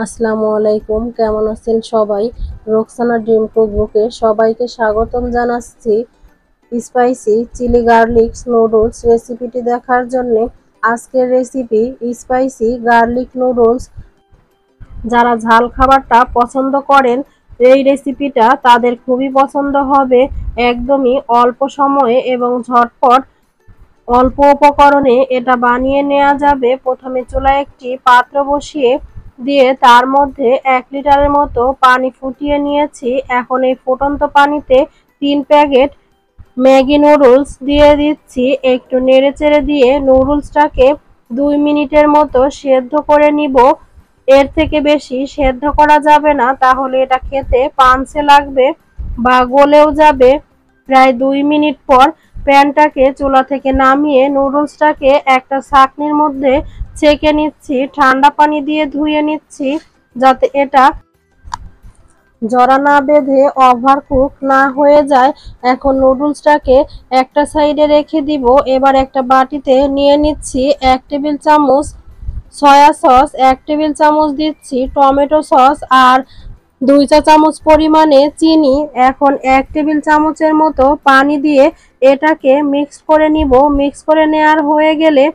আসসালামু আলাইকুম, কেমন আছেন সবাই? রোকসানা ড্রিম কুকবুকে সবাইকে স্বাগতম জানাচ্ছি। স্পাইসি চিলি গার্লিক নুডলস রেসিপিটি দেখার জন্য। আজকের রেসিপি স্পাইসি গার্লিক নুডলস। যারা ঝাল খাবারটা পছন্দ করেন এই রেসিপিটা তাদের খুবই পছন্দ হবে। একদমই অল্প সময়ে এবং ঝটপট অল্প উপকরণে এটা বানিয়ে নেওয়া যাবে। প্রথমে চুলায় একটি পাত্র বসিয়ে দিয়ে তার মধ্যে 1 লিটারের মতো পানি ফুটিয়ে নিয়েছি। এখন এই ফুটন্ত পানিতে 3 প্যাকেট ম্যাগি নুডলস দিয়ে দিচ্ছি। একটু নেড়েচেড়ে দিয়ে নুডলসটাকে 2 মিনিটের মতো সেদ্ধ করে নিব। এর থেকে বেশি সেদ্ধ করা যাবে না, তাহলে এটা খেতে পানসে লাগবে বা গলেও যাবে। প্রায় 2 মিনিট পর প্যানটাকে চুলা থেকে নামিয়ে নুডলসটাকে একটা ছাঁকনির মধ্যে ছেঁকে নিচ্ছি। ঠান্ডা পানি দিয়ে ধুয়ে নিচ্ছি যাতে এটা জড়া না বেঁধে ওভার কুক না হয়ে যায়। এখন নুডলসটাকে একটা সাইডে রেখে দিব। এবার একটা বাটিতে নিয়ে নিচ্ছি 1 টেবিল চামচ সয়া সস, 1 টেবিল চামচ দিচ্ছি টমেটো সস আর 2 চা চামচ পরিমাণে চিনি। এখন 1 টেবিল চামচের মতো পানি দিয়ে এটাকে মিক্স করে নিব। মিক্স করে নেওয়ার হয়ে গেলে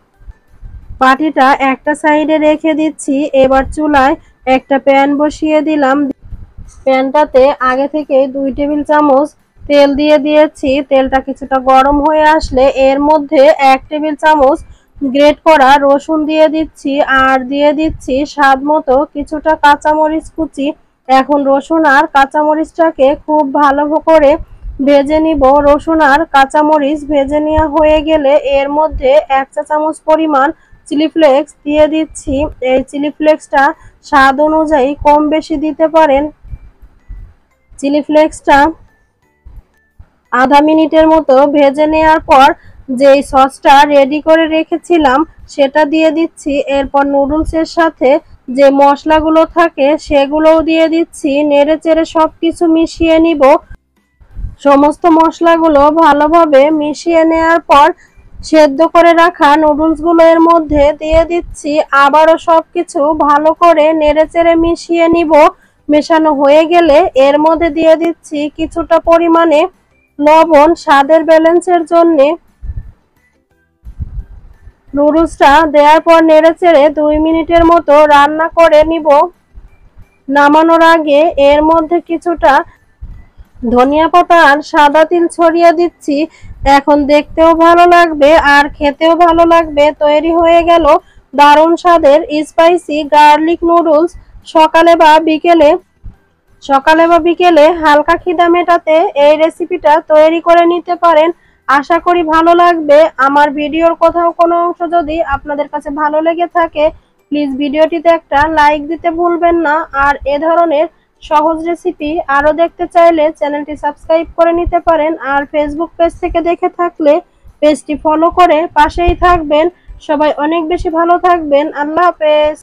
বাটিটা একটা সাইডে রেখে দিচ্ছি। এবার চুলায় একটা প্যান বসিয়ে দিলাম। প্যানটাতে আগে থেকে 2 টেবিল চামচ তেল দিয়ে দিয়েছি। তেলটা কিছুটা গরম হয়ে আসলে এর মধ্যে 1 টেবিল চামচ গ্রেট করা রসুন দিয়ে দিচ্ছি আর দিয়ে দিচ্ছি স্বাদ মতো কিছুটা কাঁচামরিচ কুচি। এখন রসুন আর কাঁচামরিচটাকে খুব ভালো করে ভেজে নিব। রসুন আর কাঁচামরিচ ভেজে নেওয়া হয়ে গেলে এর মধ্যে 1 চা চামচ পরিমাণ চিলি ফ্লেক্স দিয়ে দিচ্ছি। এই চিলি ফ্লেক্সটা স্বাদ অনুযায়ী কম বেশি দিতে পারেন। চিলি ফ্লেক্সটা আধা মিনিটের মতো ভেজে নেওয়ার পর যেই সসটা রেডি করে রেখেছিলাম সেটা দিয়ে দিচ্ছি। এরপর নুডলসের সাথে যে মশলাগুলো থাকে সেগুলোও দিয়ে দিচ্ছি। নেড়ে চেড়ে সবকিছু মিশিয়ে নিব। সমস্ত মশলাগুলো ভালোভাবে মিশিয়ে নেওয়ার পর সেদ্ধ করে রাখা নুডলসগুলো এর মধ্যে দিয়ে দিচ্ছি। আবারও সবকিছু ভালো করে নেড়ে চেড়ে মিশিয়ে নিব। মেশানো হয়ে গেলে এর মধ্যে দিয়ে দিচ্ছি কিছুটা পরিমাণে লবণ স্বাদের ব্যালেন্সের জন্য। নুডলসটা দেওয়ার পর নেড়েচেড়ে 2 মিনিটের মতো রান্না করে নিব। নামানোর আগে এর মধ্যে কিছুটা ধনিয়া পাতা আর সাদা তিল ছড়িয়ে দিচ্ছি। এখন দেখতেও ভালো লাগবে আর খেতেও ভালো লাগবে। তৈরি হয়ে গেল দারুণ স্বাদের স্পাইসি গার্লিক নুডলস। সকালে বা বিকেলে হালকা খিদা মেটাতে এই রেসিপিটা তৈরি করে নিতে পারেন। আশা করি ভালো লাগবে। আমার ভিডিওর কোথাও কোনো অংশ যদি আপনাদের কাছে ভালো লেগে থাকে প্লিজ ভিডিওটিতে একটা লাইক দিতে ভুলবেন না। আর এ ধরনের সহজ রেসিপি আরও দেখতে চাইলে চ্যানেলটি সাবস্ক্রাইব করে নিতে পারেন। আর ফেসবুক পেজ থেকে দেখে থাকলে পেজটি ফলো করে পাশেই থাকবেন। সবাই অনেক বেশি ভালো থাকবেন। আল্লাহ হাফেজ।